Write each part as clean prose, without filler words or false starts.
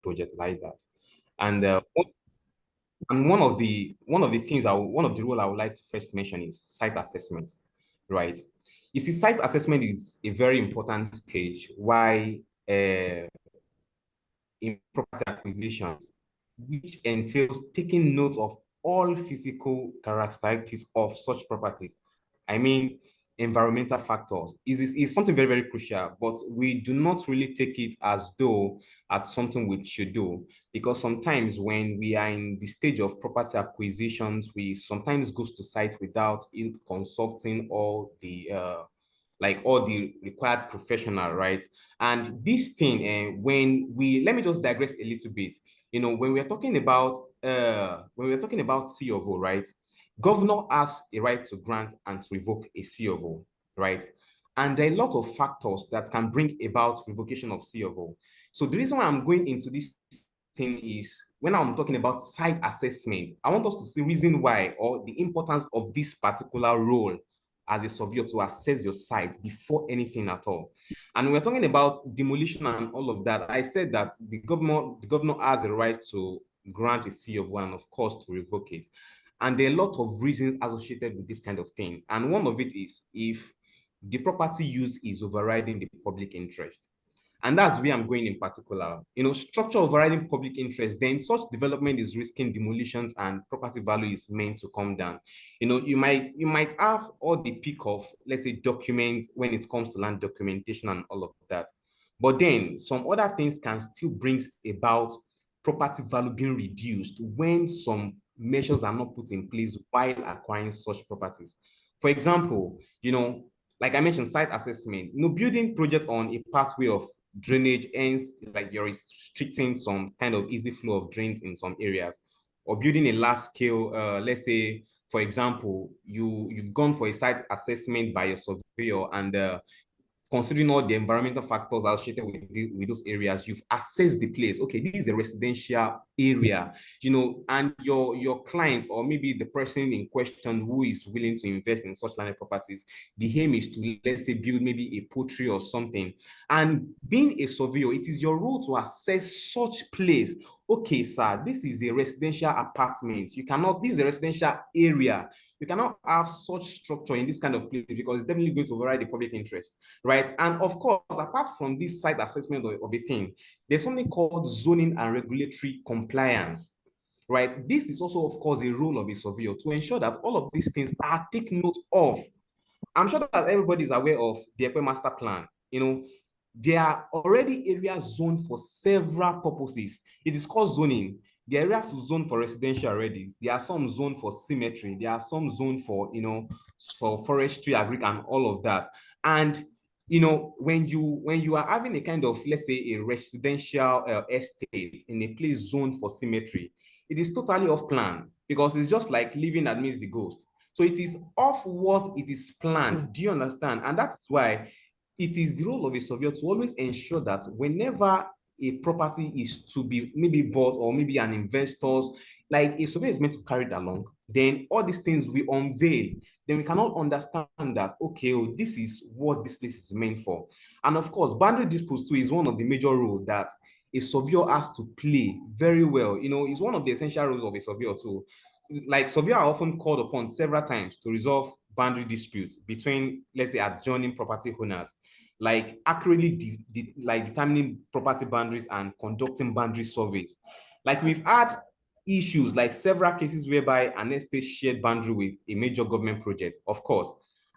project like that. And one of the things one of the role I would like to first mention is site assessment, right? You see, site assessment is a very important stage why in property acquisitions, which entails taking note of all physical characteristics of such properties. I mean, environmental factors is something very, very crucial, but we do not really take it as though as something we should do, because sometimes when we are in the stage of property acquisitions, we sometimes goes to site without consulting all the like all the required professional, right? And this thing, when we let me just digress a little bit. You know, when we're talking about C of O, right? Governor has a right to grant and to revoke a C of O, right? And there are a lot of factors that can bring about revocation of C of O. So the reason why I'm going into this thing is when I'm talking about site assessment, I want us to see reason why or the importance of this particular role as a surveyor to assess your site before anything at all. And we're talking about demolition and all of that. I said that the governor has a right to grant a C of one, of course, to revoke it. And there are a lot of reasons associated with this kind of thing. And one of it is if the property use is overriding the public interest. And that's where I'm going in particular. You know, structure overriding public interest, then such development is risking demolitions and property value is meant to come down. You know, you might have all the peak of, let's say, documents when it comes to land documentation and all of that. But then some other things can still bring about property value being reduced when some measures are not put in place while acquiring such properties. For example, you know, like I mentioned, site assessment, you know, building project on a pathway of drainage ends like you're restricting some kind of easy flow of drains in some areas, or building a large scale, let's say, for example, you've gone for a site assessment by a surveyor and considering all the environmental factors associated with those areas, you've assessed the place. Okay, this is a residential area, you know, and your client or maybe the person in question who is willing to invest in such landed properties, the aim is to, let's say, build maybe a poultry or something. And being a surveyor, it is your role to assess such place. Okay, sir, this is a residential apartment. You cannot, this is a residential area. You cannot have such structure in this kind of place because it's definitely going to override the public interest, right? And of course, apart from this site assessment of a thing, there's something called zoning and regulatory compliance, right? This is also, of course, a role of a surveyor to ensure that all of these things are taken note of. I'm sure that everybody is aware of the Ekpe Master Plan. You know, there are already areas zoned for several purposes. It is called zoning. The areas zoned for residential already. There are some zoned for cemetery. There are some zoned for, you know, for forestry, agric, and all of that. And you know, when you are having a kind of, let's say, a residential estate in a place zoned for cemetery, it is totally off plan because it's just like living amidst the ghost. So it is off what it is planned. Do you understand? And that's why it is the role of a surveyor to always ensure that whenever a property is to be maybe bought or maybe an investor's, like a surveyor is meant to carry it along, then all these things we unveil, then we cannot understand that, okay, oh, this is what this place is meant for. And of course, boundary disputes too is one of the major roles that a surveyor has to play very well. You know, it's one of the essential roles of a surveyor too. Like surveyors are often called upon several times to resolve boundary disputes between, let's say, adjoining property owners, like accurately like determining property boundaries and conducting boundary surveys. Like we've had issues like several cases whereby an estate shared boundary with a major government project, of course,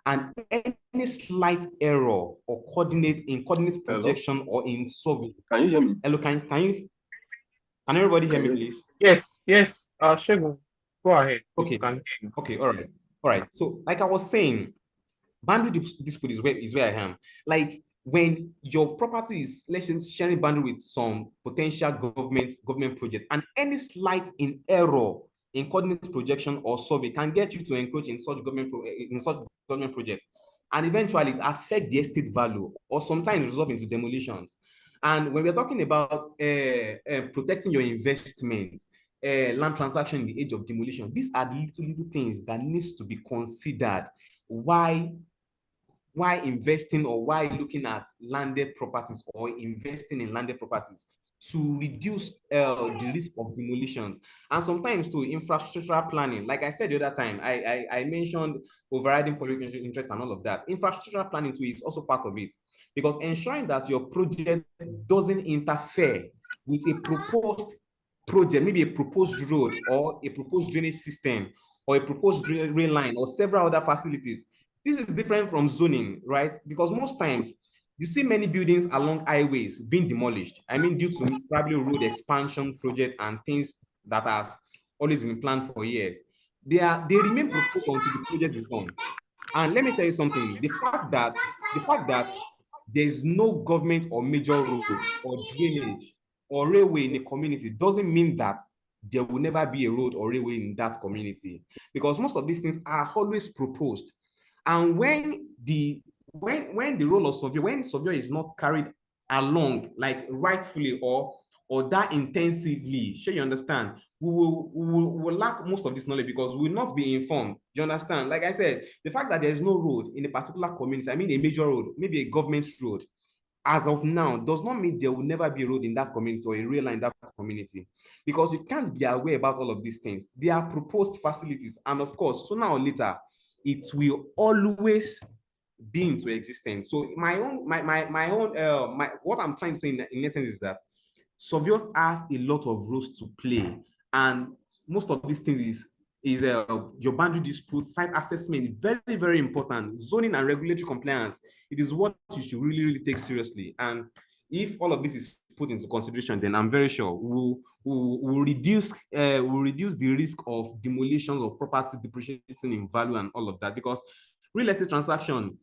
and any slight error or coordinate projection or in survey. Can you hear me? Hello, can everybody hear me, please? Yes, Shegun, go ahead. Okay, okay, all right. So, like I was saying, boundary dispute is where I am. Like when your property is, let's say, sharing boundary with some potential government project, and any slight in error in coordinate projection or survey can get you to encroach in such government projects, and eventually it affect the estate value or sometimes result into demolitions. And when we're talking about protecting your investment, land transaction in the age of demolition, these are the little things that needs to be considered why investing or why looking at landed properties or investing in landed properties. to reduce the risk of demolitions. And sometimes too, infrastructural planning. Like I said the other time, I mentioned overriding public interest and all of that. Infrastructural planning too is also part of it, because ensuring that your project doesn't interfere with a proposed project, maybe a proposed road or a proposed drainage system or a proposed rail line or several other facilities. This is different from zoning, right? Because most times you see many buildings along highways being demolished. I mean, due to probably road expansion projects and things that has always been planned for years. They remain proposed until the project is done. And let me tell you something, the fact that there is no government or major road or drainage or railway in a community doesn't mean that there will never be a road or railway in that community, because most of these things are always proposed. And when the role of surveyor, when surveyor is not carried along like rightfully or that intensively, sure you understand, we will lack most of this knowledge because we will not be informed. Do you understand? Like I said, the fact that there is no road in a particular community, I mean a major road, maybe a government road, as of now, does not mean there will never be a road in that community or a rail line in that community, because you can't be aware about all of these things. They are proposed facilities, and of course, sooner or later, it will always be into existence. So what I'm trying to say in essence is that surveyors has a lot of roles to play, and most of these things is your boundary dispute, site assessment, very, very important. Zoning and regulatory compliance, it is what you should really, really take seriously. And if all of this is put into consideration, then I'm very sure we'll reduce the risk of demolitions of property depreciating in value and all of that. Because real estate transaction,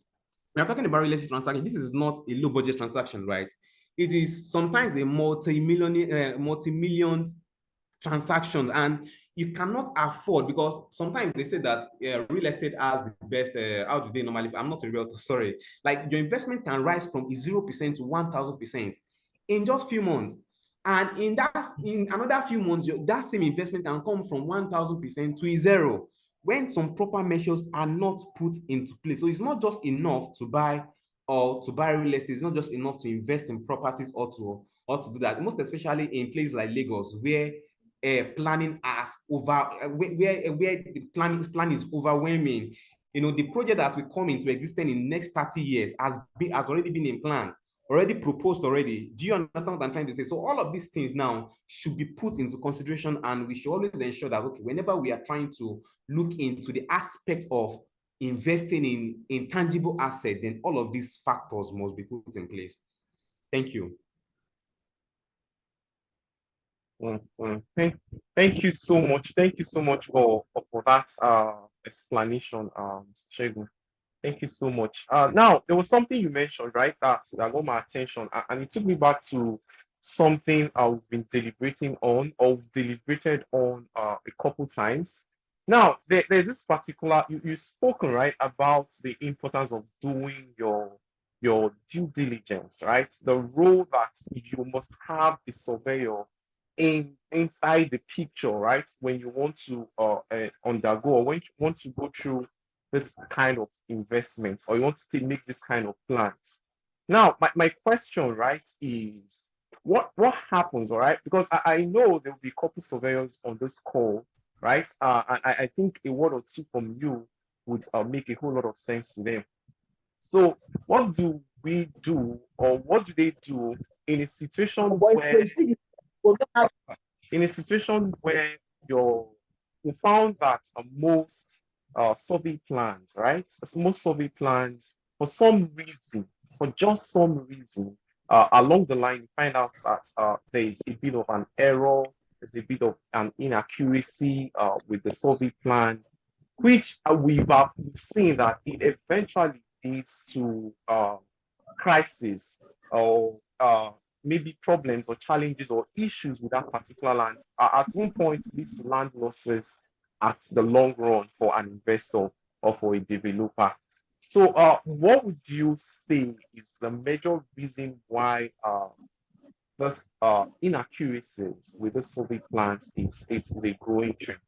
we are talking about real estate transaction. This is not a low budget transaction, right? It is sometimes a multi-million transactions, and you cannot afford, because sometimes they say that real estate has the best, how do they normally, I'm not a realtor, sorry, like your investment can rise from 0% to 1000% in just few months. And in another few months, that same investment can come from 1000% to zero when some proper measures are not put into place. So it's not just enough to buy real estate. It's not just enough to invest in properties or to do that. Most especially in places like Lagos, where planning has where the plan is overwhelming. The project that will come into existence in the next 30 years has already been in plan, already proposed already. Do you understand what I'm trying to say? So all of these things now should be put into consideration, and we should always ensure that, okay, whenever we are trying to look into the aspect of investing in intangible asset, then all of these factors must be put in place. Thank you. Thank you so much. Thank you so much for that explanation, Shegun. Thank you so much. Now, there was something you mentioned, right, that got my attention, and it took me back to something I've been deliberating on, or deliberated on a couple times. Now, there's this particular, you've spoken, right, about the importance of doing your due diligence, right? The role that you must have the surveyor inside the picture, right? When you want to undergo, or when you want to go through this kind of investments, or you want to make this kind of plans. Now, my question, right, is what happens, all right? Because I know there will be a couple surveyors on this call, right? And I think a word or two from you would make a whole lot of sense to them. So what do we do, or what do they do in a situation where you found that most survey plans, right? Most survey plans, for some reason, for just some reason, along the line, you find out that there is a bit of an error, there's a bit of an inaccuracy with the survey plan, which we've seen that it eventually leads to crisis, or maybe problems or challenges or issues with that particular land. At one point, it leads to land losses at the long run for an investor or for a developer. So, what would you say is the major reason why this inaccuracies with the survey plans is a growing trend?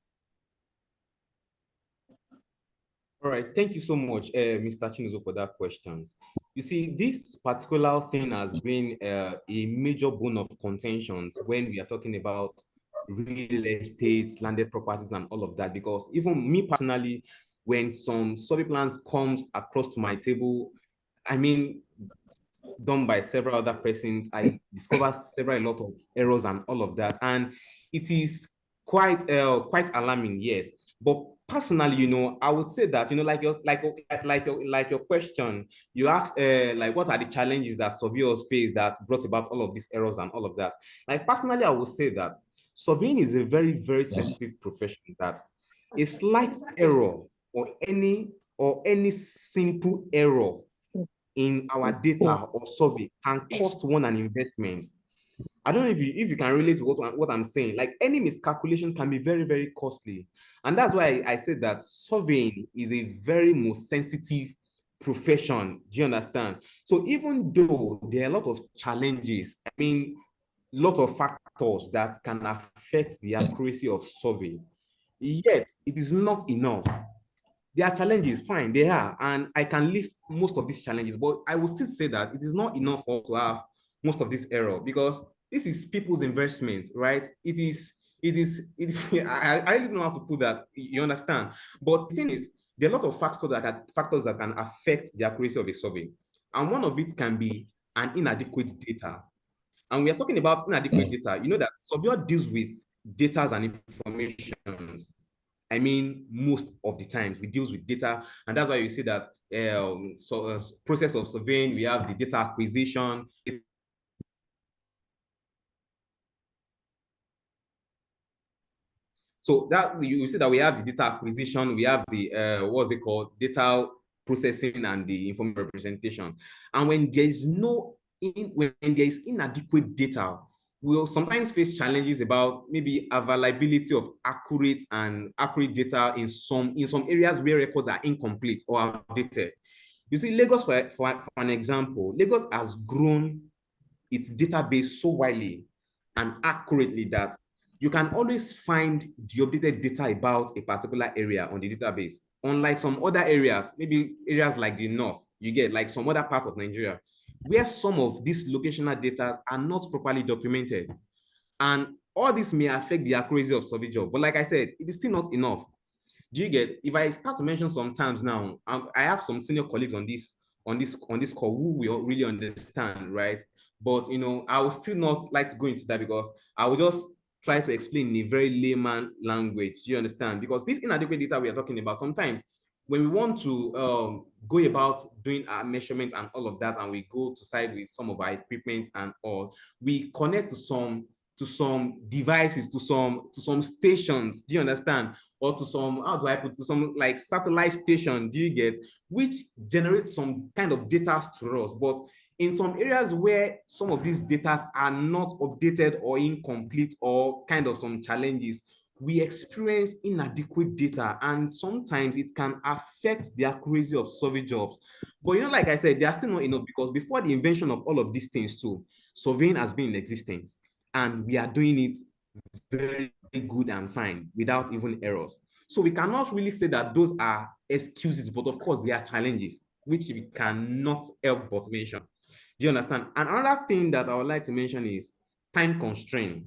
All right, thank you so much, Mr. Chinuzo, for that questions. You see, this particular thing has been a major bone of contentions when we are talking about real estate, landed properties, and all of that. Because even me personally, when some survey plans comes across to my table, I mean, done by several other persons, I discovered several a lot of errors and all of that, and it is quite alarming, yes. But personally, I would say that like your question, you asked like what are the challenges that surveyors face that brought about all of these errors and all of that. Like personally, I would say that surveying is a very, very sensitive profession that a slight error or any simple error in our data or survey can cost one an investment. I don't know if you can relate to what I'm saying. Like any miscalculation can be very, very costly. And that's why I said that surveying is a very most sensitive profession. Do you understand? So even though there are a lot of challenges, I mean, a lot of factors that can affect the accuracy of survey, yet it is not enough. There are challenges, fine, they are, and I can list most of these challenges, but I will still say that it is not enough for us to have most of this error because this is people's investment, right? It is. I really don't know how to put that. You understand? But the thing is, there are a lot of factors that can affect the accuracy of a survey, and one of it can be an inadequate data. And we are talking about inadequate data. You know that surveyor deals with data and information. I mean, most of the times we deals with data, and that's why you see that process of surveying, we have the data acquisition. So that you see that we have the data acquisition, we have the what's it called, data processing and the information representation. And when there is when there is inadequate data, we'll sometimes face challenges about maybe availability of accurate data in some areas where records are incomplete or outdated. You see, Lagos, for an example, Lagos has grown its database so widely and accurately that you can always find the updated data about a particular area on the database. Unlike some other areas, maybe areas like the north, you get like some other part of Nigeria, where some of these locational data are not properly documented. And all this may affect the accuracy of survey job. But like I said, it is still not enough. Do you get? If I start to mention some terms now, I have some senior colleagues on this call who will really understand, right? But I will still not like to go into that because I will just try to explain in a very layman language. Do you understand? Because this inadequate data we are talking about, sometimes when we want to go about doing our measurement and all of that, and we go to side with some of our equipment and all, we connect to some devices, to some stations. Do you understand? Or to some, how do I put, to some like satellite station, do you get, which generates some kind of data to us. But in some areas where some of these data are not updated or incomplete or kind of some challenges, we experience inadequate data, and sometimes it can affect the accuracy of survey jobs. But like I said, they are still not enough because before the invention of all of these things too, surveying has been in existence, and we are doing it very good and fine without even errors. So we cannot really say that those are excuses, but of course they are challenges which we cannot help but mention. Do you understand? And another thing that I would like to mention is time constraint.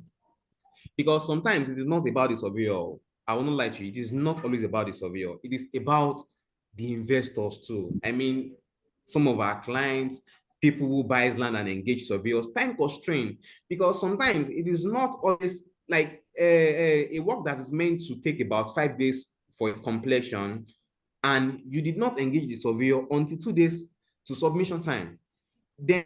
Because sometimes it is not about the surveyor. I will not lie to you. It is not always about the surveyor. It is about the investors too. I mean, some of our clients, people who buys land and engage surveyors, time constraint. Because sometimes it is not always like a work that is meant to take about 5 days for its completion, and you did not engage the surveyor until 2 days to submission time. Then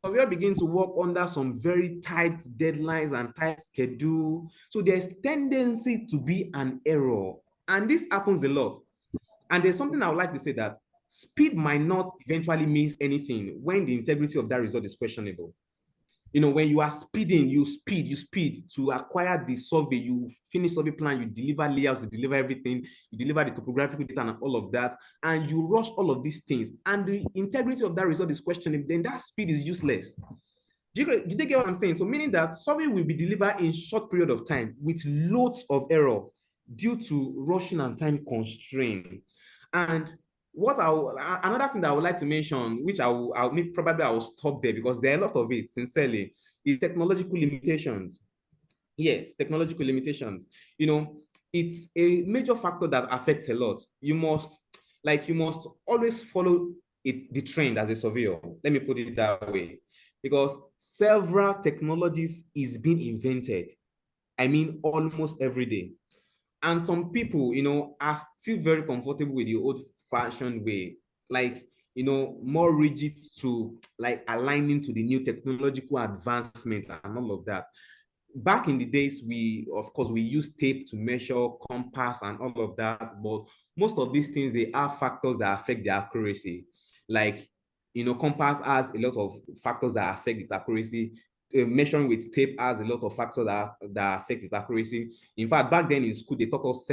surveyor begin to work under some very tight deadlines and tight schedule. So there's tendency to be an error. And this happens a lot. And there's something I would like to say that speed might not eventually means anything when the integrity of that result is questionable. When you are speeding, you speed to acquire the survey, you finish survey plan, you deliver layouts, you deliver everything, you deliver the topographical data and all of that, and you rush all of these things, and the integrity of that result is questionable, then that speed is useless. Do you get what I'm saying? So meaning that survey will be delivered in short period of time with loads of error due to rushing and time constraint. And another thing that I would like to mention, which probably I will stop there because there are a lot of it, sincerely, is technological limitations. Yes, technological limitations. You know, it's a major factor that affects a lot. You must always follow the trend as a surveyor. Let me put it that way. Because several technologies is being invented. I mean, almost every day. And some people, are still very comfortable with the old-fashioned way, like, more rigid to like aligning to the new technological advancements and all of that. Back in the days, we of course we use tape to measure, compass and all of that, but most of these things, they are factors that affect the accuracy. Like, compass has a lot of factors that affect its accuracy. Measuring with tape has a lot of factors that affect its accuracy. In fact, back then in school, they taught us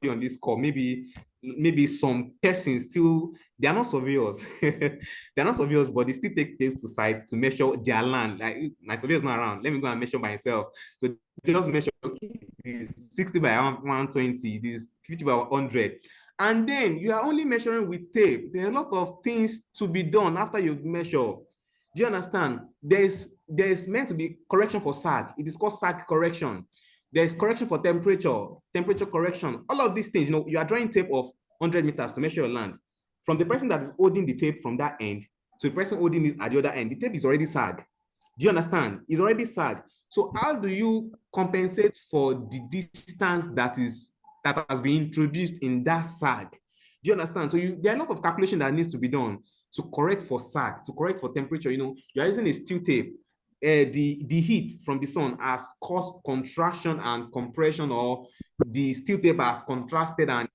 on this call, maybe some persons still, they are not surveyors. They're not surveyors, but they still take things to sites to measure their land. Like, my surveyor's not around, let me go and measure myself. So they just measure, okay, it is 60 by 120, it is 50 by 100. And then you are only measuring with tape. There are a lot of things to be done after you measure. Do you understand? There's meant to be correction for sag. It is called sag correction. There's correction for temperature correction. All of these things, you are drawing tape of 100 meters to measure your land. From the person that is holding the tape from that end to the person holding it at the other end, the tape is already sag. Do you understand? It's already sag. So how do you compensate for the distance that has been introduced in that sag? Do you understand? So there are a lot of calculation that needs to be done to correct for sag, to correct for temperature. You are using a steel tape. The heat from the sun has caused contraction and compression, or the steel tape has contrasted and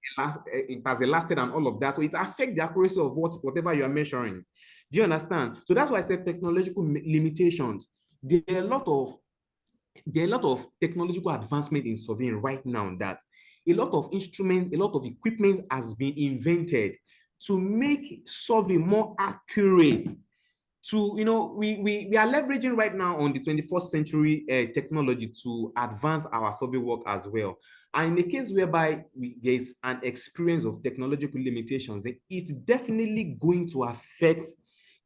it has elasted and all of that. So it affects the accuracy of whatever you are measuring. Do you understand? So that's why I said technological limitations. There are a lot of technological advancement in surveying right now, that a lot of instruments, a lot of equipment has been invented to make survey more accurate. We are leveraging right now on the 21st century technology to advance our survey work as well. And in a case whereby there's an experience of technological limitations, then it's definitely going to affect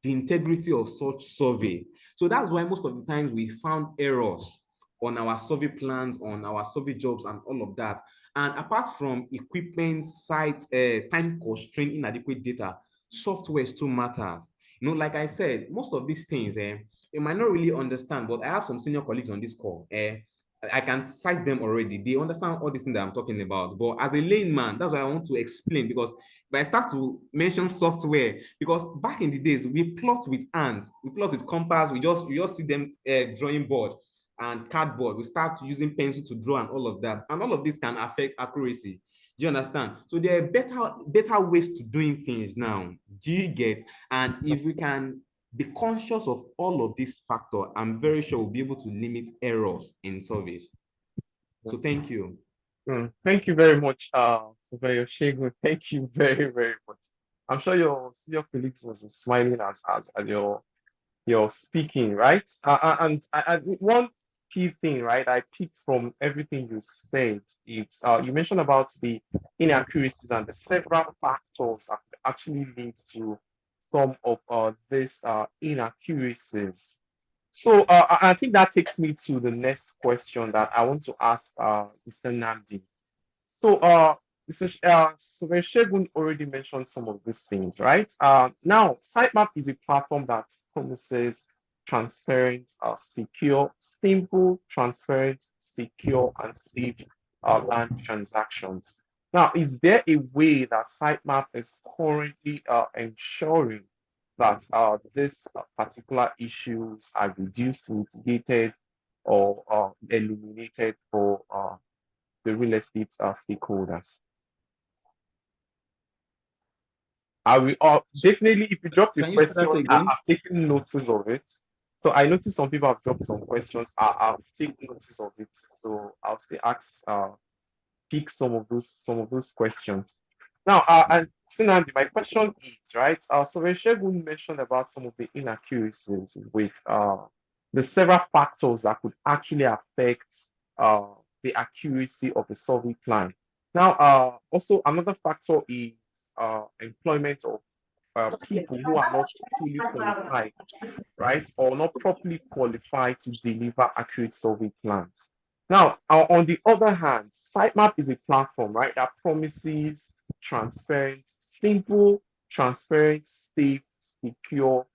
the integrity of such survey. So that's why most of the time we found errors on our survey plans, on our survey jobs and all of that. And apart from equipment, site, time constraint, inadequate data, software still matters. Like I said, most of these things, you might not really understand, but I have some senior colleagues on this call. I can cite them already. They understand all these things that I'm talking about. But as a layman, that's why I want to explain, because if I start to mention software, because back in the days, we plot with hands, we plot with compass, we just see them drawing board and cardboard. We start using pencil to draw and all of that. And all of this can affect accuracy. Do you understand? So there are better ways to doing things now. Do you get? And if we can be conscious of all of these factors, I'm very sure we'll be able to limit errors in surveys. So thank you. Thank you very much, Surveyor Shegun. Thank you very, very much. I'm sure your senior colleagues was smiling as you're speaking, right? One key thing, right, I picked from everything you said, it's you mentioned about the inaccuracies and the several factors that could actually lead to some of these inaccuracies. So I think that takes me to the next question that I want to ask Mr. Namdi. So, Surveyor Shegun already mentioned some of these things, right? Now, Sitemap is a platform that promises transparent, secure, simple, transparent, secure, and safe land transactions. Now, is there a way that Sitemap is currently ensuring that these particular issues are reduced, mitigated, or eliminated for the real estate stakeholders? I will definitely, if you dropped a Can you say that question, again? I've taken notice of it. So I noticed some people have dropped some questions. I've taken notice of it. So I'll say ask pick some of those questions. Now, and Sinandi, my question is, right, so Reshegun mentioned about some of the inaccuracies with the several factors that could actually affect the accuracy of the survey plan. Now, also another factor is employment of people who are not fully qualified, right, or not properly qualified to deliver accurate survey plans. Now, on the other hand, Sitemap is a platform, right, that promises transparent, simple, transparent, safe, secure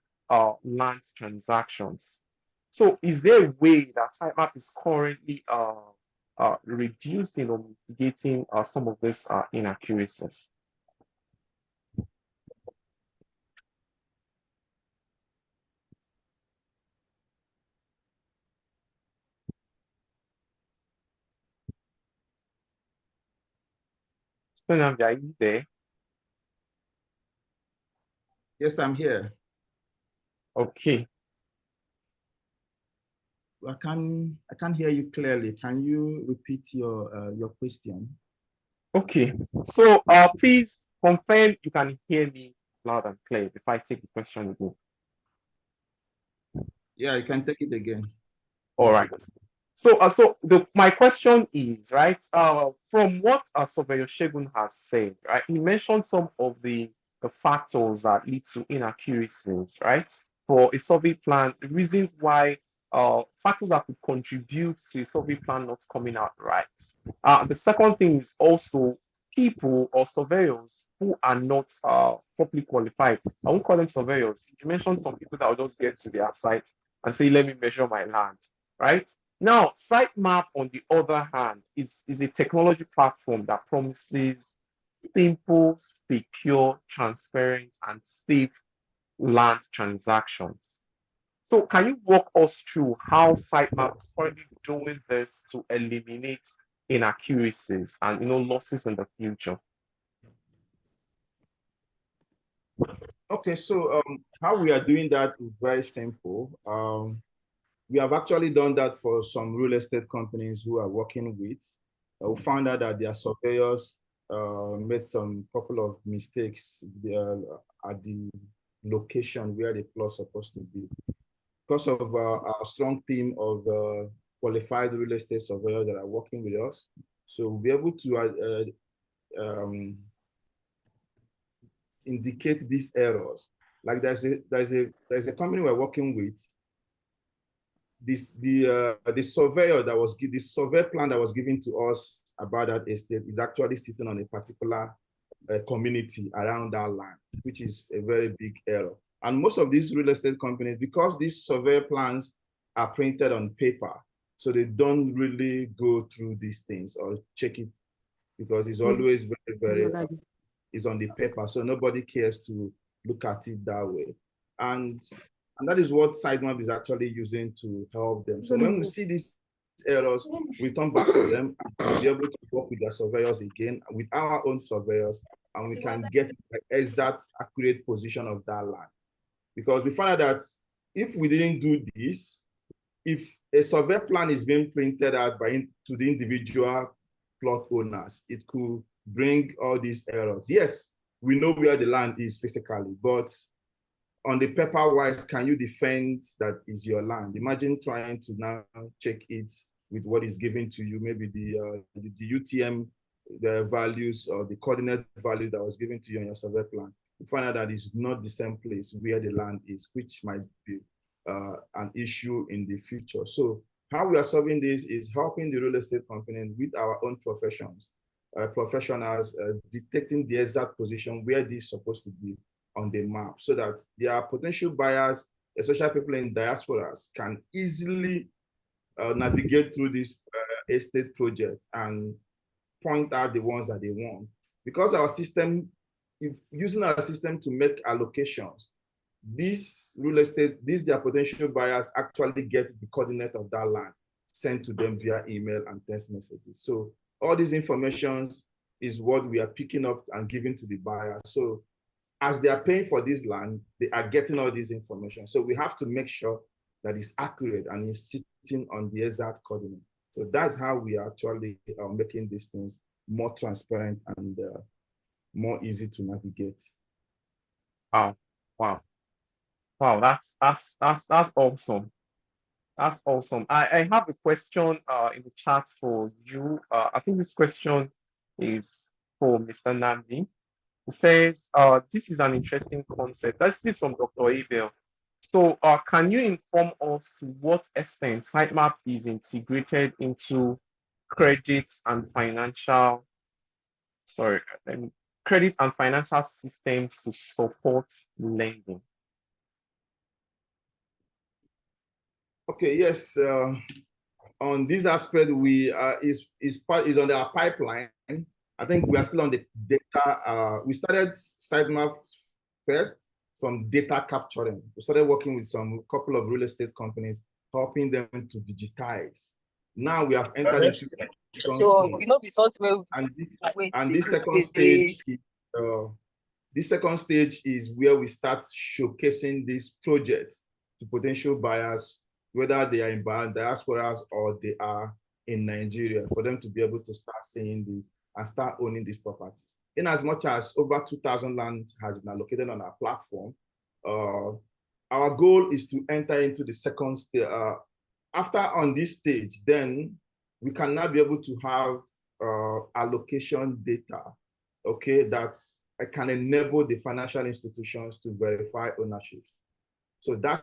land transactions. So, is there a way that Sitemap is currently reducing or mitigating some of these inaccuracies? Stanley, are you there? Yes, I'm here. Okay. I can't hear you clearly. Can you repeat your question? Okay. So please confirm you can hear me loud and clear if I take the question again. Yeah, you can take it again. All right. So, my question is, right, from what Surveyor Shegun has said, right, he mentioned some of the factors that lead to inaccuracies, right, for a survey plan, the reasons why, factors that could contribute to a survey plan not coming out right. The second thing is also people or surveyors who are not properly qualified. I won't call them surveyors. You mentioned some people that will just get to their site and say, let me measure my land, right? Now, Sitemap, on the other hand, is a technology platform that promises simple, secure, transparent, and safe land transactions. So, can you walk us through how Sitemap is currently doing this to eliminate inaccuracies and losses in the future? Okay, so how we are doing that is very simple. We have actually done that for some real estate companies who are working with. We found out that their surveyors made some couple of mistakes at the location where the plot is supposed to be. Because of our strong team of qualified real estate surveyors that are working with us, so we'll be able to indicate these errors. Like there's a company we're working with. The surveyor that was the survey plan that was given to us about that estate is actually sitting on a particular community around that land, which is a very big error. And most of these real estate companies, because these survey plans are printed on paper, so they don't really go through these things or check it, because it's always very is on the paper, so nobody cares to look at it that way. And that is what Sitemap is actually using to help them. So when we see these errors, we turn back to them and be able to work with their surveyors again, with our own surveyors, and we can get the exact accurate position of that land. Because we found out that if we didn't do this, if a survey plan is being printed out to the individual plot owners, it could bring all these errors. Yes, we know where the land is physically, but on the paper wise, can you defend that is your land? Imagine trying to now check it with what is given to you, maybe the UTM, the values or the coordinate value that was given to you on your survey plan. You find out that it's not the same place where the land is, which might be an issue in the future. So how we are solving this is helping the real estate company with our own professionals, detecting the exact position where this is supposed to be on the map, so that their potential buyers, especially people in diasporas, can easily navigate through this estate project and point out the ones that they want. Because our system, using our system to make allocations, these real estate, their potential buyers actually get the coordinate of that land sent to them via email and text messages. So all these informations is what we are picking up and giving to the buyer. So as they are paying for this land, they are getting all this information. So we have to make sure that it's accurate and it's sitting on the exact coordinate. So that's how we are actually making these things more transparent and more easy to navigate. Wow, wow, wow! That's awesome. That's awesome. I have a question in the chat for you. I think this question is for Mr. Namdi. It says, this is an interesting concept. That's this from Dr. Abel. So can you inform us to what extent sitemap is integrated into credit and financial, sorry, credit and financial systems to support lending? Okay, yes. On this aspect, we is on our pipeline. I think we are still on the data. We started Sitemap first from data capturing. We started working with some couple of real estate companies, helping them to digitize. Now we have entered into so the software and this second stage is this second stage is where we start showcasing these projects to potential buyers, whether they are in diasporas or they are in Nigeria, for them to be able to start seeing this and start owning these properties. In as much as over 2,000 lands has been allocated on our platform, our goal is to enter into the second stage. After on this stage, then we can now be able to have allocation data, okay, that can enable the financial institutions to verify ownership. So that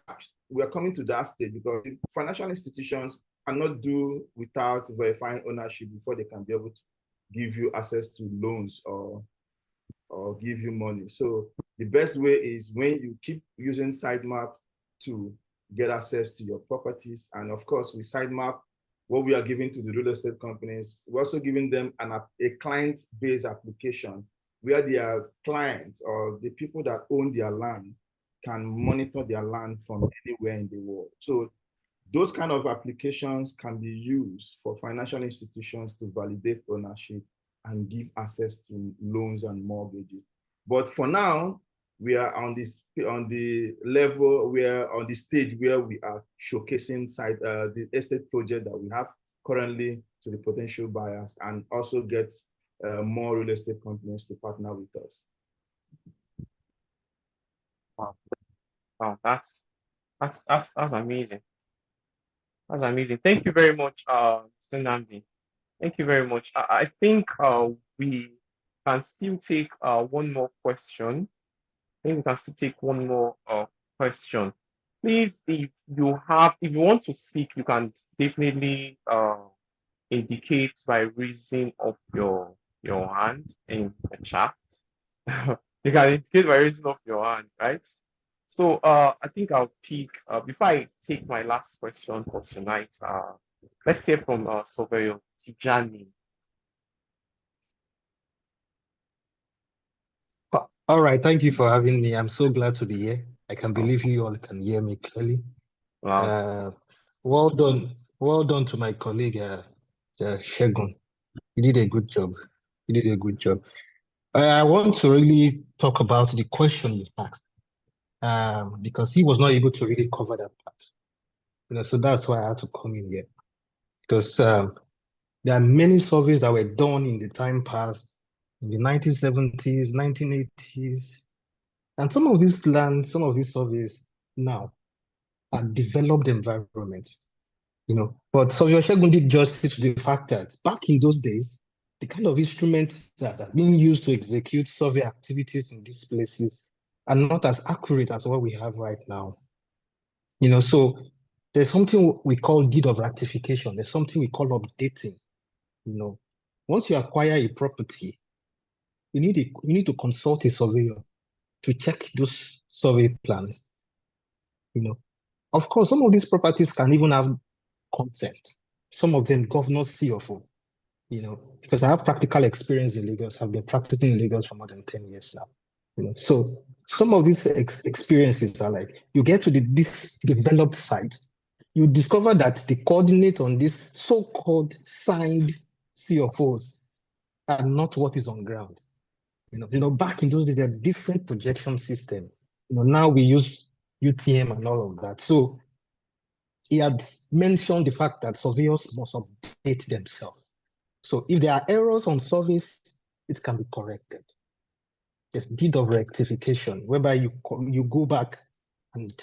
we are coming to that stage because financial institutions cannot do without verifying ownership before they can be able to give you access to loans or give you money. So the best way is when you keep using Sitemap to get access to your properties. And of course, with Sitemap, what we are giving to the real estate companies, we're also giving them a client-based application where their clients or the people that own their land can monitor their land from anywhere in the world. So those kind of applications can be used for financial institutions to validate ownership and give access to loans and mortgages. But for now, we are on the level where on the stage where we are showcasing the estate project that we have currently to the potential buyers and also get more real estate companies to partner with us. Wow, wow, that's amazing. That's amazing. Thank you very much, Mr. Namdi. Thank you very much. I think we can still take one more question. I think we can still take one more question. Please, if you want to speak, you can definitely indicate by raising up your hand in the chat. You can indicate by raising up your hand, right? So I think I'll pick before I take my last question for tonight. Let's hear from Soveyo Tijani. All right, thank you for having me. I'm so glad to be here. I can believe you all can hear me clearly. Wow. Well done to my colleague Shegun. You did a good job. You did a good job. I want to really talk about the question you asked, because he was not able to really cover that part. So that's why I had to come in here, because there are many surveys that were done in the time past, in the 1970s, 1980s, and some of these surveys now are developed environments, But Surveyor Shegun did justice to the fact that back in those days, the kind of instruments that are being used to execute survey activities in these places are not as accurate as what we have right now. So there's something we call deed of ratification. There's something we call updating. Once you acquire a property, you need to consult a surveyor to check those survey plans. Of course, some of these properties can even have consent. Some of them governor CFO, because I have practical experience in Lagos. I've been practicing in Lagos for more than 10 years now. So some of these experiences are like, you get to this developed site, you discover that the coordinate on this so-called signed CFOs are not what is on ground. Back in those days, there are different projection systems. Now we use UTM and all of that. So he had mentioned the fact that surveyors must update themselves. So if there are errors on surveys, it can be corrected. There's deed of rectification, whereby you go back and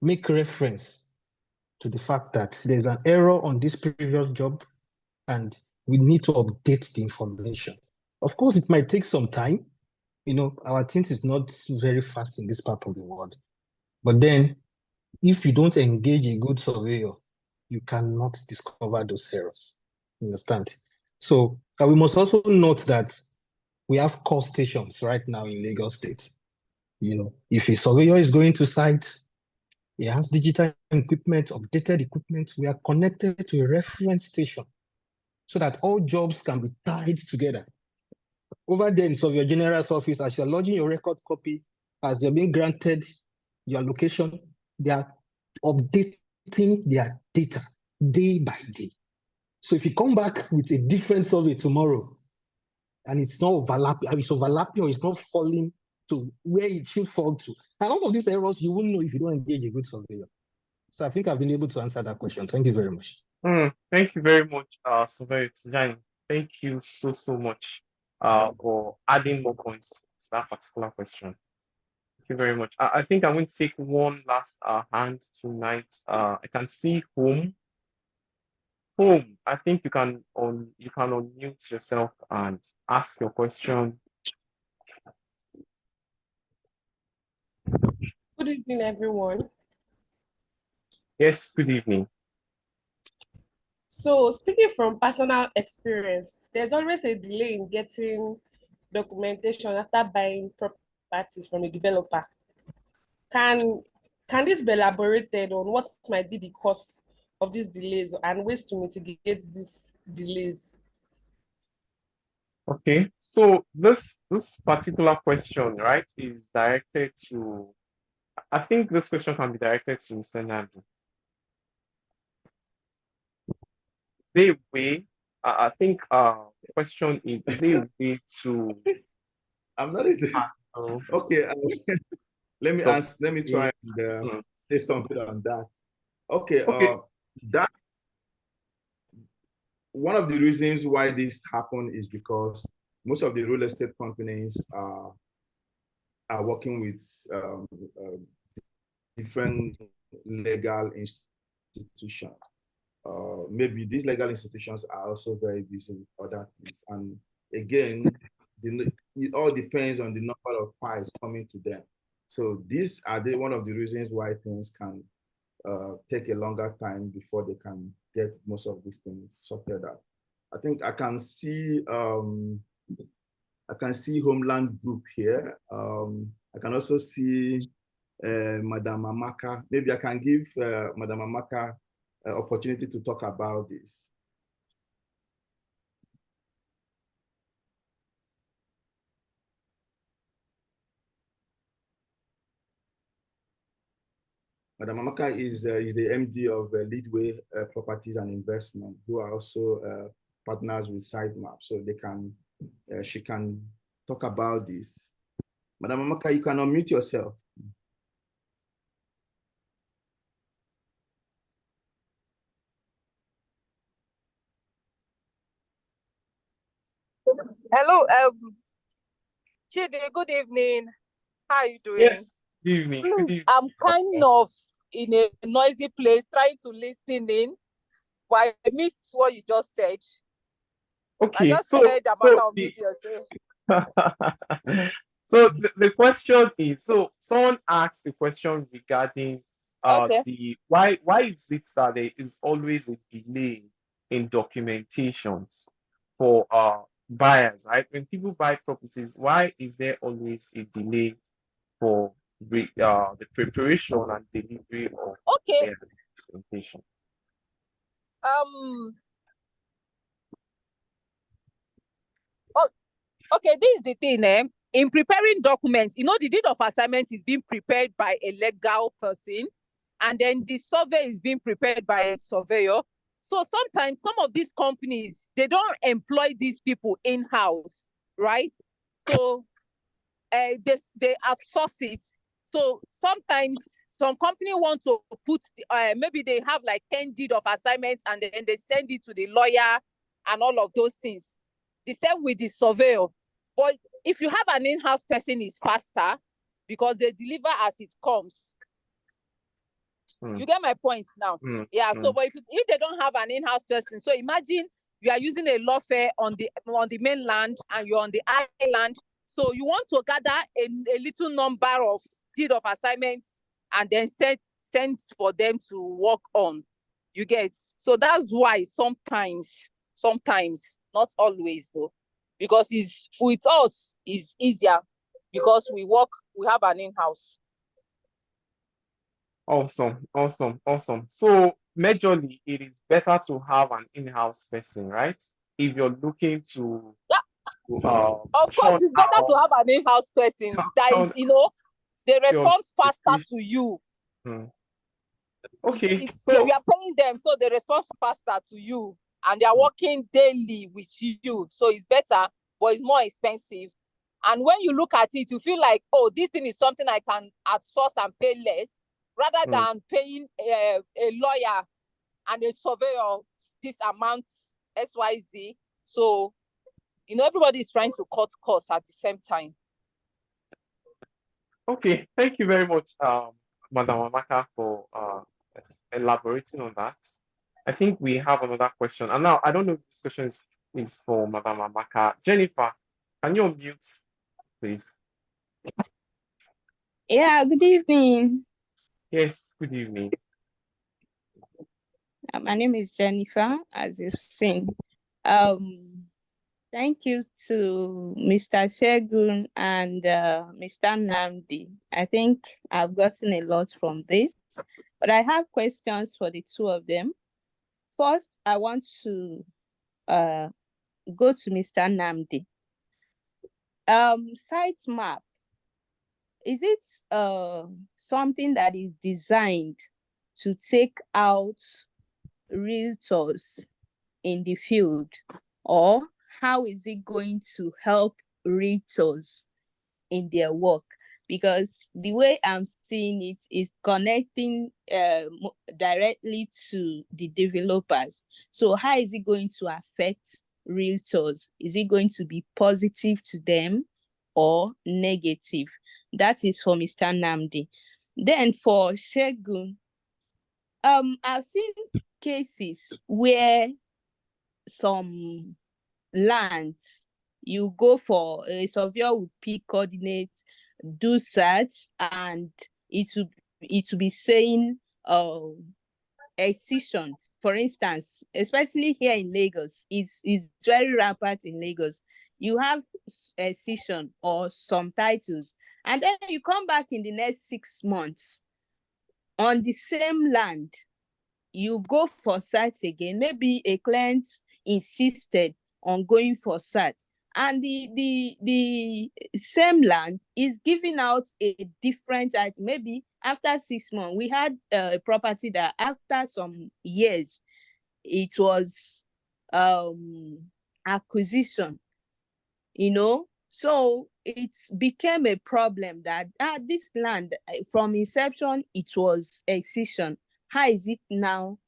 make reference to the fact that there's an error on this previous job and we need to update the information. Of course, it might take some time. Our things is not very fast in this part of the world. But then, if you don't engage a good surveyor, you cannot discover those errors. You understand? So we must also note that we have call stations right now in Lagos State. If a surveyor is going to site, he has digital equipment, updated equipment, we are connected to a reference station so that all jobs can be tied together. Over there in Surveyor General's office, as you're lodging your record copy, as you're being granted your location, they are updating their data day by day. So if you come back with a different survey tomorrow, and it's not overlapping, or it's not falling to where it should fall to, and all of these errors, you won't know if you don't engage a good surveyor. So I think I've been able to answer that question. Thank you very much. Thank you very much, Surveyor Tijani. Thank you so much for adding more points to that particular question. Thank you very much. I think I'm going to take one last hand tonight. I can see Home. Home, I think you can unmute yourself and ask your question. Good evening, everyone. Yes, good evening. So, speaking from personal experience, there's always a delay in getting documentation after buying properties from a developer. Can this be elaborated on what might be the cause of these delays and ways to mitigate these delays? Okay, so this particular question, right, is directed to, I think this question can be directed to Mr. Nadu. Is there a way, I think the question is there a way to I'm not in the, okay, let me answer, let me try and say something on that. Okay, that's one of the reasons why this happened is because most of the real estate companies are working with different legal institutions. Maybe these legal institutions are also very busy with other things. And again, it all depends on the number of files coming to them. So these are one of the reasons why things can take a longer time before they can get most of these things sorted out. I think I can see Homeland Group here. I can also see Madam Amaka. Maybe I can give Madam Amaka an opportunity to talk about this. Madam Amaka is the MD of Leadway Properties and Investment, who are also partners with Sytemap, so they can she can talk about this. Madam Amaka, you can unmute yourself. Hello, Chidi, good evening. How are you doing? Yes, good evening. Good evening. I'm kind of in a noisy place trying to listen in, but I missed what you just said. Okay, I just heard about yourself. So the question is, so someone asked the question regarding why is it that there is always a delay in documentations for buyers, right? When people buy properties, why is there always a delay for the preparation and delivery of their documentation? Okay, this is the thing, in preparing documents, the deed of assignment is being prepared by a legal person, and then the survey is being prepared by a surveyor. So sometimes some of these companies, they don't employ these people in-house, right? So they outsource it. So sometimes some company want to put, maybe they have like 10 deed of assignments and then they send it to the lawyer and all of those things. The same with the surveyor. But if you have an in-house person, it's faster because they deliver as it comes. You get my point now? Yeah. So, but if they don't have an in-house person, so imagine you are using a law firm on the mainland and you're on the island. So you want to gather a little number of deed of assignments and then send for them to work on. You get? So that's why sometimes, not always though, because it's with us is easier because we have an in-house. Awesome. So majorly, it is better to have an in-house person, right? If you're looking to of course, it's better to have an in-house person that is, they respond faster to you. Okay, so you are paying them, so they respond faster to you, and they are working daily with you. So it's better, but it's more expensive. And when you look at it, you feel like, oh, this thing is something I can outsource and pay less, rather than paying a lawyer and a surveyor this amount XYZ. So, everybody is trying to cut costs at the same time. Okay, thank you very much, Madam Amaka, for elaborating on that. I think we have another question. And now, I don't know if this question is for Madam Amaka. Jennifer, can you unmute, please? Yeah, good evening. Yes, good evening. My name is Jennifer, as you've seen. Thank you to Mr. Shegun and Mr. Namdi. I think I've gotten a lot from this, but I have questions for the two of them. First, I want to go to Mr. Namdi. Sytemap, is it something that is designed to take out realtors in the field, or how is it going to help realtors in their work? Because the way I'm seeing it is connecting directly to the developers. So how is it going to affect realtors? Is it going to be positive to them or negative? That is for Mr. Namdi. Then for Shegun, I've seen cases where some lands, you go for a surveyor will pick coordinates, do search, and it will be saying excision. For instance, especially here in Lagos, is very rampant in Lagos. You have excision or some titles, and then you come back in the next 6 months on the same land, you go for search again. Maybe a client insisted on going for search, and the same land is giving out a different item. Maybe after 6 months, we had a property that after some years, it was acquisition, so it became a problem that this land from inception, it was excision. How is it now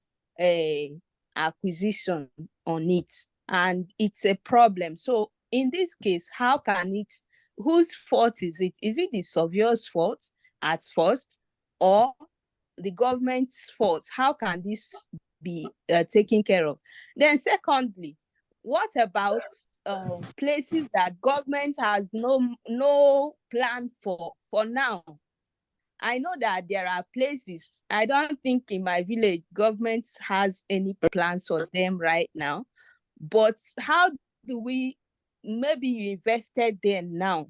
acquisition on it? And it's a problem. So in this case, how can it, whose fault is it? Is it the surveyor's fault at first, or the government's fault? How can this be taken care of? Then secondly, what about places that government has no plan for now? I know that there are places, I don't think in my village government has any plans for them right now, but how do we, maybe you invested there now,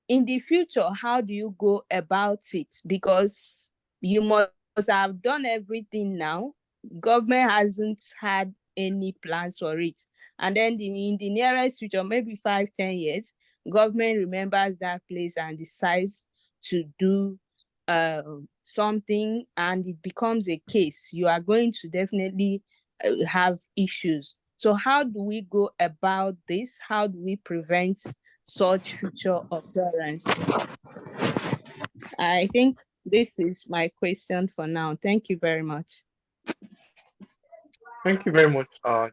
in the future, how do you go about it? Because you must have done everything now. Government hasn't had any plans for it. And then in the nearest future, maybe 5-10 years, government remembers that place and decides to do something, and it becomes a case. You are going to definitely have issues. So how do we go about this? How do we prevent such future occurrence? I think this is my question for now. Thank you very much. Thank you very much,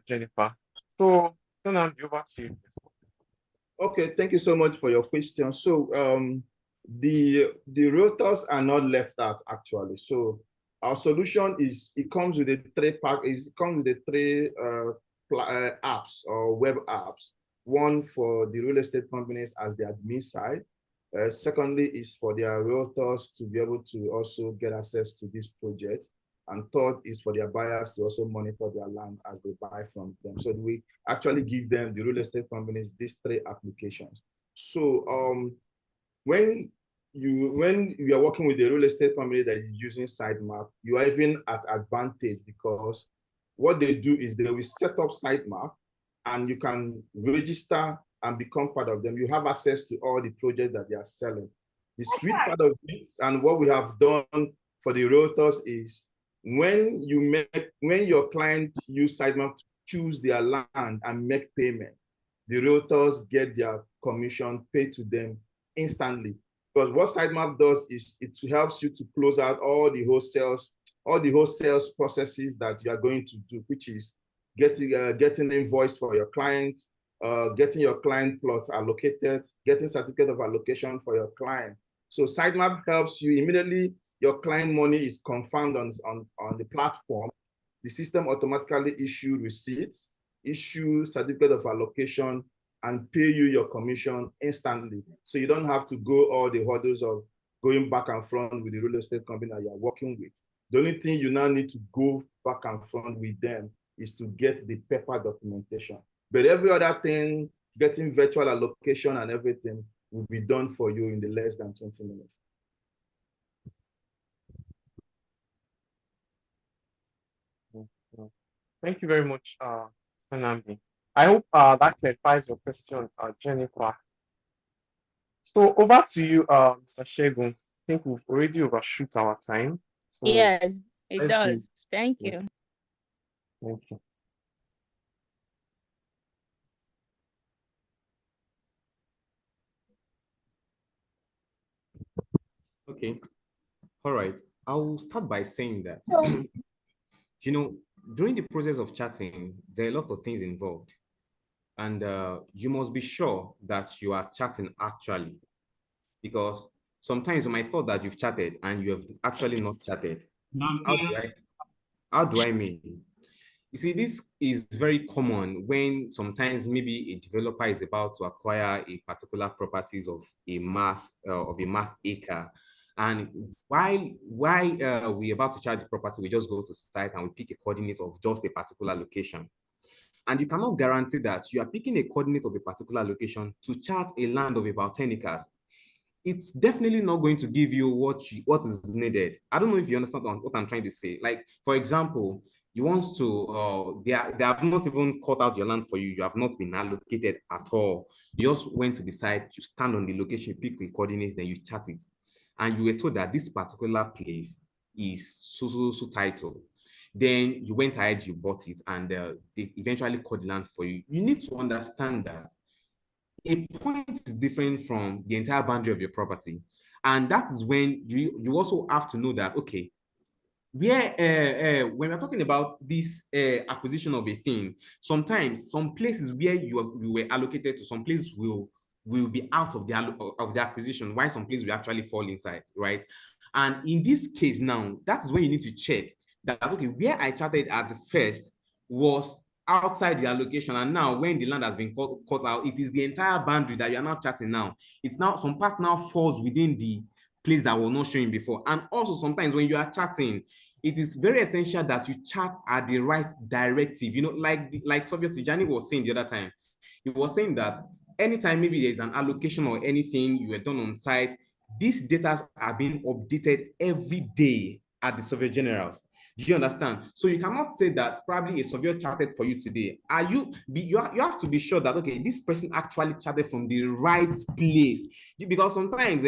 Jennifer. So, Sonam, over to you. Okay, thank you so much for your question. So the realtors are not left out actually. So our solution is, it comes with a three apps or web apps. One for the real estate companies as the admin side. Secondly is for their realtors to be able to also get access to this project. And third is for their buyers to also monitor their land as they buy from them. So we actually give them, the real estate companies, these three applications. So when you are working with a real estate company that is using Sytemap, you are even at advantage, because what they do is they will set up Sytemap and you can register and become part of them. You have access to all the projects that they are selling. The sweet part of it, and what we have done for the realtors, is when your client use Sytemap to choose their land and make payment, the realtors get their commission paid to them instantly. Because what Sytemap does is it helps you to close out all the wholesale processes that you are going to do, which is getting invoice for your client, getting your client plots allocated, getting certificate of allocation for your client. So Sytemap helps you immediately. Your client money is confirmed on the platform. The system automatically issue receipts, issue certificate of allocation, and pay you your commission instantly. So you don't have to go all the hurdles of going back and front with the real estate company that you're working with. The only thing you now need to go back and front with them is to get the paper documentation. But every other thing, getting virtual allocation and everything, will be done for you in the less than 20 minutes. Thank you very much, Mr. Namdi. I hope that clarifies your question, Jennifer. So over to you, Mr. Shegun. I think we've already overshoot our time. So yes, it does. Thank you. Thank you. Okay. All right. I'll start by saying that, during the process of chatting, there are a lot of things involved. And you must be sure that you are chatting actually, because sometimes you might thought that you've chatted and you have actually not chatted. How do I mean? You see, this is very common when sometimes maybe a developer is about to acquire a particular properties of a mass acre. And while we're about to charge the property, we just go to site and we pick a coordinate of just a particular location. And you cannot guarantee that you are picking a coordinate of a particular location to chart a land of about 10 acres. It's definitely not going to give you what is needed. I don't know if you understand what I'm trying to say. Like, for example, you want to, they have not even cut out your land for you. You have not been allocated at all. You just went to decide, you stand on the location, pick the coordinates, then you chart it. And you were told that this particular place is so title. Then you went ahead, you bought it, and they eventually cut the land for you. You need to understand that a point is different from the entire boundary of your property. And that is when you also have to know that, okay, when we're talking about this acquisition of a thing, sometimes some places where you were allocated to, some places will be out of the acquisition, while some places will actually fall inside, right? And in this case now, that is when you need to check that, okay, where I charted at the first was outside the allocation, and now when the land has been cut out, it is the entire boundary that you are now charting now. It's now, some parts now falls within the place that was not showing before. And also sometimes when you are charting, it is very essential that you chart at the right directive. Like Soviet Tijani was saying the other time, he was saying that anytime maybe there's an allocation or anything you were done on site, these data are being updated every day at the Soviet generals. Do you understand? So you cannot say that probably a surveyor charted for you today. You have to be sure that, okay, this person actually charted from the right place. Because sometimes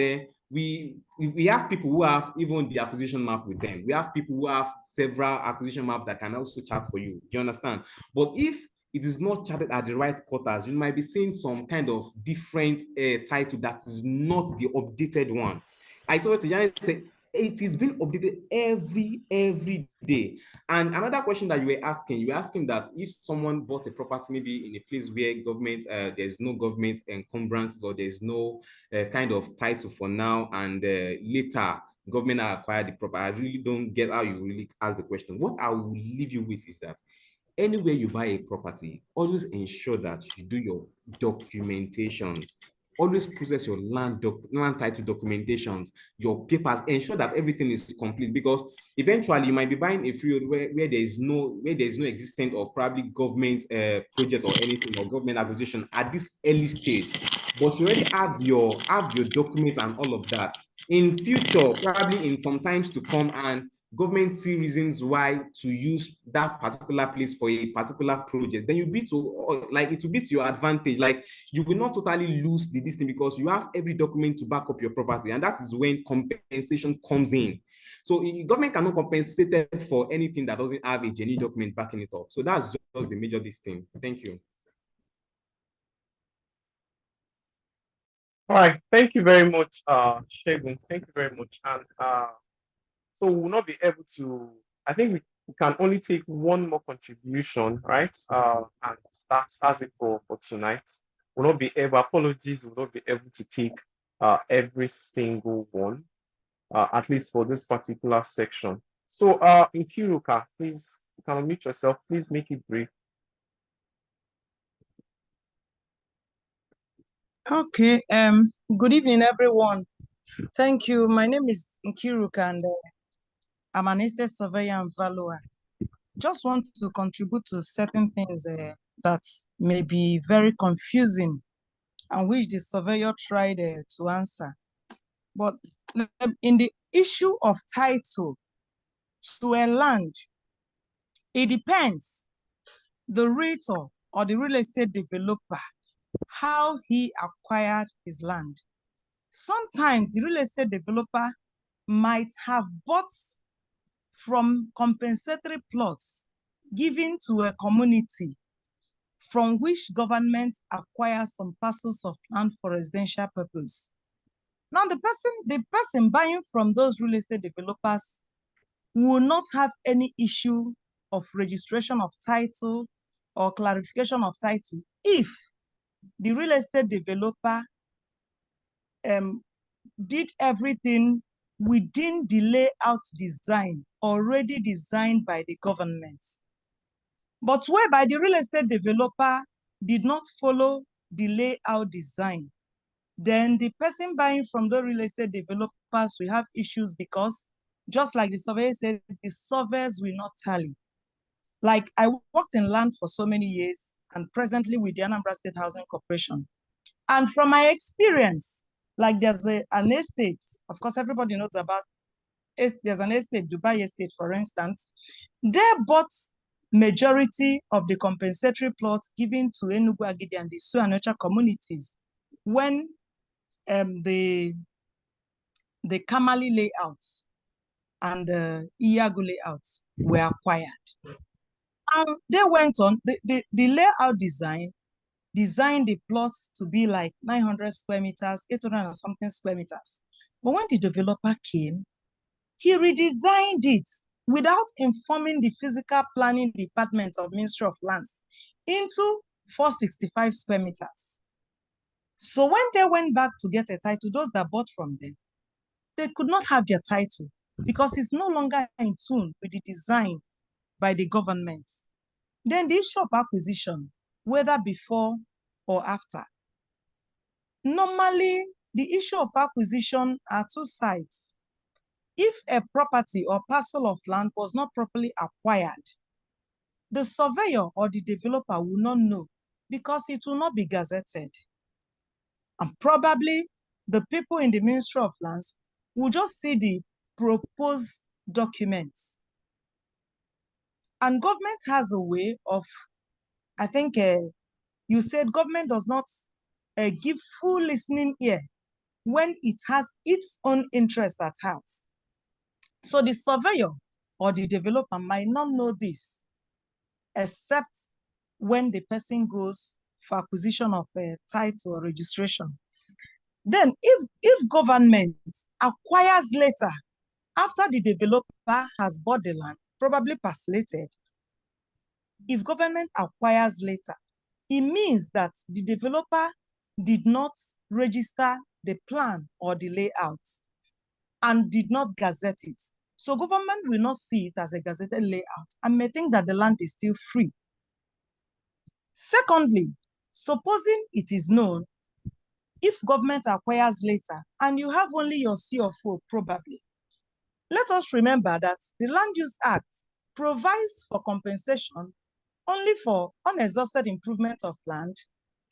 we have people who have even the acquisition map with them. We have people who have several acquisition maps that can also chart for you. Do you understand? But if it is not charted at the right quarters, you might be seeing some kind of different title that is not the updated one. I saw Tijani say it is being updated every day. And another question that you were asking that if someone bought a property maybe in a place where government, there's no government encumbrances, or there's no kind of title for now, and later government acquired the property. I really don't get how you really ask the question. What I will leave you with is that anywhere you buy a property, always ensure that you do your documentations. Always process your land title documentations, your papers. Ensure that everything is complete, because eventually you might be buying a field where there is no existence of probably government project or anything, or government acquisition at this early stage. But you already have your documents and all of that. In future, probably in some times to come, and government see reasons why to use that particular place for a particular project, then you be to like it will be to your advantage. Like you will not totally lose the this thing, because you have every document to back up your property, and that is when compensation comes in. So government cannot compensate for anything that doesn't have a genuine document backing it up. So that's just the major this thing. Thank you. All right, thank you very much, Shegun. Thank you very much. And so we'll not be able to, I think we can only take one more contribution, right? And that's it for tonight. We'll not be able, apologies, we'll not be able to take every single one, at least for this particular section. So Nkiruka, please, you can unmute yourself, please make it brief. Okay, good evening, everyone. Thank you. My name is Nkiruka, and I'm an estate surveyor and valuer. Just want to contribute to certain things that may be very confusing and which the surveyor tried to answer. But in the issue of title to a land, it depends the realtor or the real estate developer, how he acquired his land. Sometimes the real estate developer might have bought from compensatory plots given to a community from which government acquires some parcels of land for residential purpose. Now, the person buying from those real estate developers will not have any issue of registration of title or clarification of title if the real estate developer did everything within the layout design already designed by the government. But whereby the real estate developer did not follow the layout design, then the person buying from the real estate developers will have issues, because just like the surveyor said, the surveys will not tally. Like I worked in land for so many years, and presently with the Anambra State Housing Corporation. And from my experience, like there's an estate, of course, everybody knows about there's an estate, Dubai Estate, for instance. They bought majority of the compensatory plots given to Enugu, Agidi, and the Suanocha communities when the Kamali layouts and the Iagu layouts were acquired. And they went on, the layout designed the plots to be like 900 square meters, 800 and something square meters. But when the developer came, he redesigned it without informing the physical planning department of Ministry of Lands into 465 square meters. So when they went back to get a title, those that bought from them, they could not have their title because it's no longer in tune with the design by the government. Then the issue of acquisition, whether before or after. Normally, the issue of acquisition are two sides. If a property or parcel of land was not properly acquired, the surveyor or the developer will not know because it will not be gazetted. And probably the people in the Ministry of Lands will just see the proposed documents. And government has a way of, I think you said government does not give full listening ear when it has its own interests at heart. So the surveyor or the developer might not know this, except when the person goes for acquisition of a title or registration. Then if government acquires later, after the developer has bought the land, probably parcellated, if government acquires later, it means that the developer did not register the plan or the layout. and did not gazette it. So government will not see it as a gazetted layout and may think that the land is still free. Secondly, supposing it is known, if government acquires later and you have only your CFO probably, let us remember that the Land Use Act provides for compensation only for unexhausted improvement of land,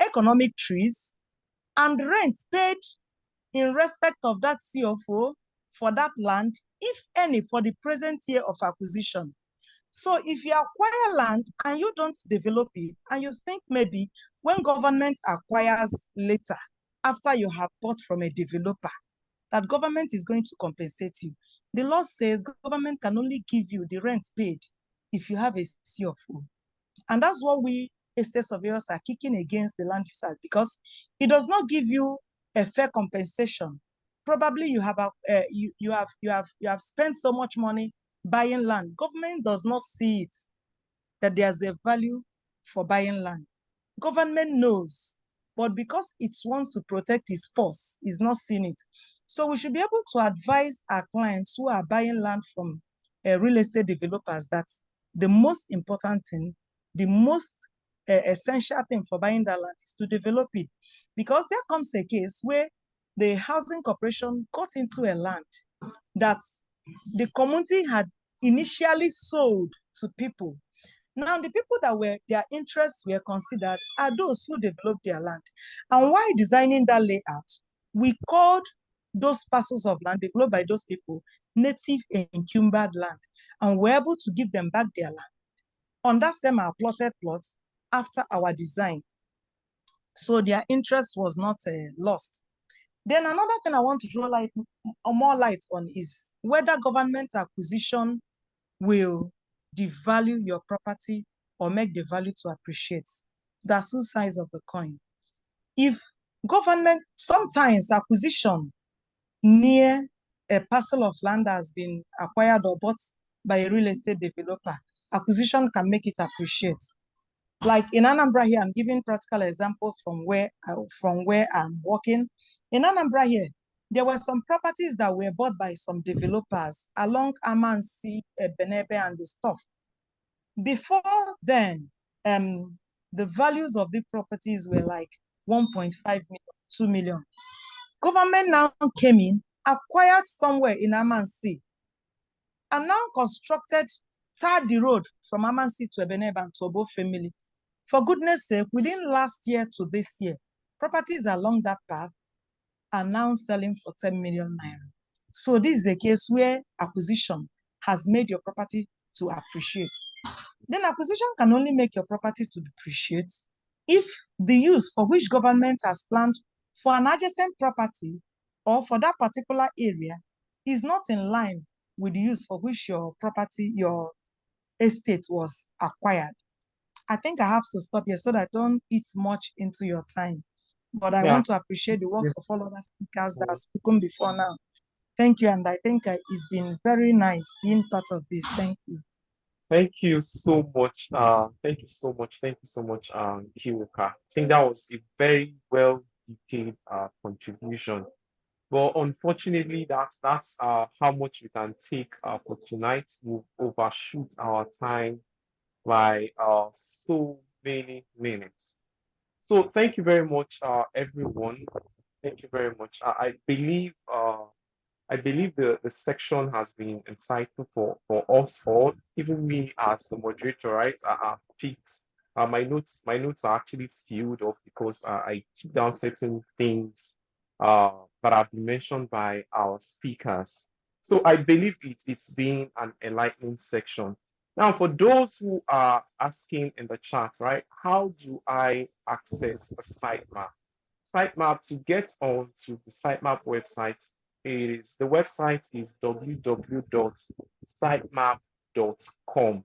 economic trees, and rent paid in respect of that CFO for that land, if any, for the present year of acquisition. So if you acquire land and you don't develop it, and you think maybe when government acquires later, after you have bought from a developer, that government is going to compensate you. The law says government can only give you the rent paid if you have a CFO. And that's what we estate surveyors are kicking against the Land Use Act, because it does not give you a fair compensation. Probably you have spent so much money buying land. Government does not see it that there's a value for buying land. Government knows, but because it wants to protect its purse, is not seeing it. So we should be able to advise our clients who are buying land from real estate developers that the most important thing, the most essential thing for buying that land is to develop it. Because there comes a case where the housing corporation got into a land that the community had initially sold to people. Now, the people that were, their interests were considered are those who developed their land. And while designing that layout, we called those parcels of land developed by those people native encumbered land, and we're able to give them back their land on that same plotted plots after our design. So their interest was not lost. Then another thing I want to draw more light on is whether government acquisition will devalue your property or make the value to appreciate. That's two sides of the coin. If government, sometimes acquisition near a parcel of land has been acquired or bought by a real estate developer, acquisition can make it appreciate. Like in Anambra here, I'm giving practical example from where I'm working. In Anambra here, there were some properties that were bought by some developers along Amansi, Benebe, and the stuff. Before then, the values of the properties were like 1.5 million, 2 million. Government now came in, acquired somewhere in Amansi, and now constructed, tarred the road from Amansi to Ebenebe and to Obo family. For goodness sake, within last year to this year, properties along that path are now selling for 10 million naira. So this is a case where acquisition has made your property to appreciate. Then acquisition can only make your property to depreciate if the use for which government has planned for an adjacent property or for that particular area is not in line with the use for which your property, your estate was acquired. I think I have to stop here so that I don't eat much into your time. But I want to appreciate the works of all other speakers that have spoken before now. Thank you. And I think it's been very nice being part of this. Thank you. Thank you so much. Thank you so much. Thank you so much, Kiruka. I think that was a very well detailed contribution. But unfortunately, that's how much we can take for tonight. We've overshoot our time by so many minutes. So thank you very much, everyone. Thank you very much. I believe the section has been insightful for us all, even me as the moderator, right? I have picked my notes are actually filled up because I keep down certain things that have been mentioned by our speakers. So I believe it's been an enlightening section. Now, for those who are asking in the chat, right, how do I access a sitemap? Sitemap, to get onto the sitemap website, the website is www.sitemap.com.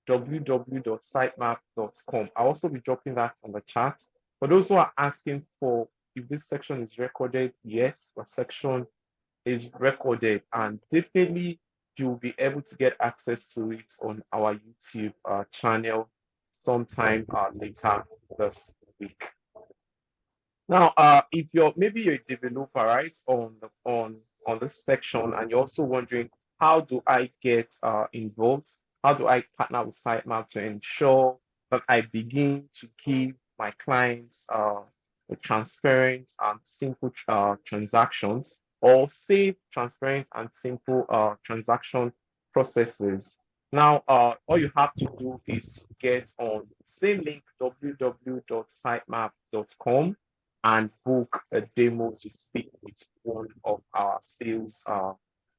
www.sitemap.com. I'll also be dropping that on the chat. For those who are asking for if this section is recorded, yes, the section is recorded, and definitely you'll be able to get access to it on our YouTube channel sometime later this week. Now, if you're maybe you're a developer, right, on on this section and you're also wondering, how do I get involved? How do I partner with Sytemap to ensure that I begin to give my clients a transparent and simple transactions, or safe, transparent, and simple transaction processes? Now, all you have to do is get on same link, www.sitemap.com, and book a demo to speak with one of our sales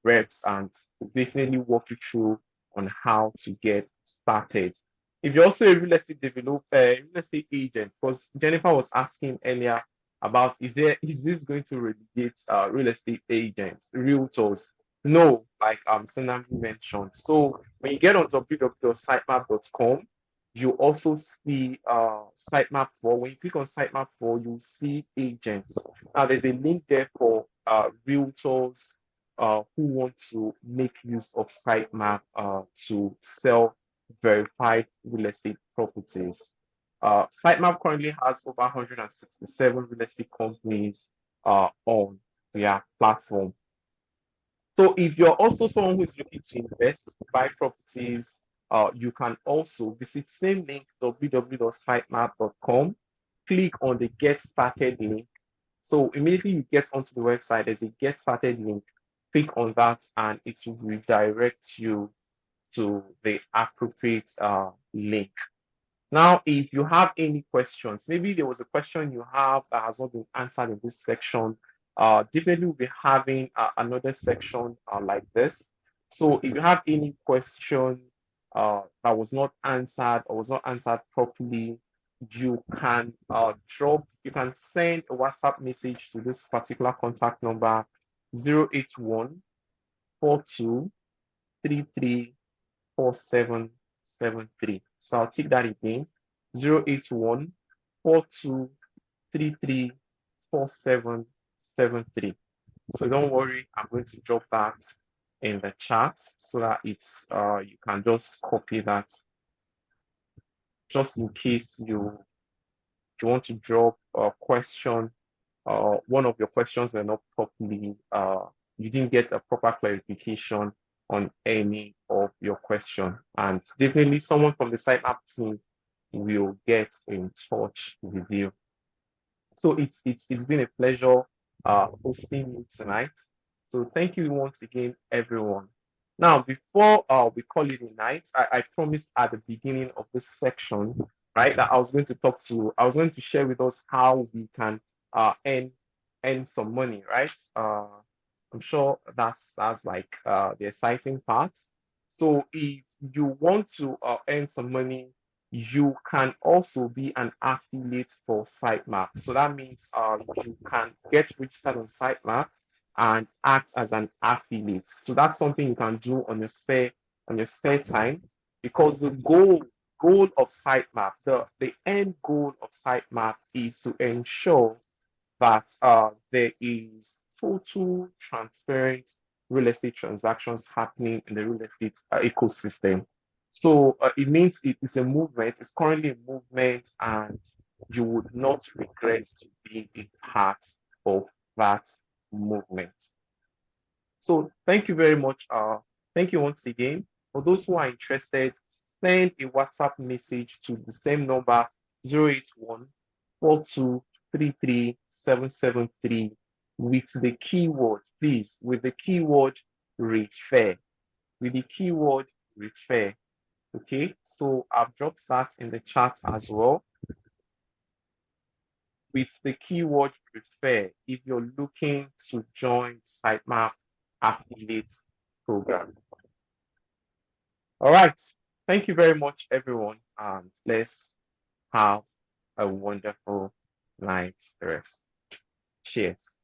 reps, and definitely walk you through on how to get started. If you're also a real estate developer, real estate agent, because Jennifer was asking earlier about, is this going to relegate real estate agents, realtors? No, like Sanam mentioned. So when you get on www.sitemap.com, you also see Sitemap for. When you click on Sitemap for, you see agents. Now there's a link there for realtors who want to make use of Sitemap to sell verified real estate properties. Sitemap currently has over 167 real estate companies on their platform. So if you're also someone who is looking to invest, buy properties, you can also visit same link, www.sitemap.com, click on the Get Started link. So immediately you get onto the website, there's a Get Started link. Click on that and it will redirect you to the appropriate link. Now, if you have any questions, maybe there was a question you have that has not been answered in this section, definitely we'll be having another section like this. So if you have any question that was not answered or was not answered properly, you can send a WhatsApp message to this particular contact number, 081 42 33 4773. So I'll take that again, 081 42 33 4773. So don't worry, I'm going to drop that in the chat so that it's you can just copy that, just in case you want to drop a question, one of your questions were not properly you didn't get a proper clarification on any of your question, and definitely someone from the Sytemap team will get in touch with you. So it's been a pleasure hosting you tonight. So thank you once again, everyone. Now, before we call it a night, I promised at the beginning of this section, right, that I was going to share with us how we can earn some money, right? I'm sure that's like the exciting part. So if you want to earn some money, you can also be an affiliate for Sytemap. So that means you can get registered on Sytemap and act as an affiliate. So that's something you can do on your spare time, because the goal of Sytemap, the end goal of Sytemap is to ensure that there is total transparent real estate transactions happening in the real estate ecosystem. So it means it's a movement. It's currently a movement, and you would not regret to be a part of that movement. So thank you very much. Thank you once again. For those who are interested, send a WhatsApp message to the same number, 081 42 33 773, with the keyword, please, with the keyword refer. With the keyword refer. Okay, so I've dropped that in the chat as well. With the keyword refer, if you're looking to join Sytemap affiliate program. All right, thank you very much, everyone, and let's have a wonderful night rest. Cheers.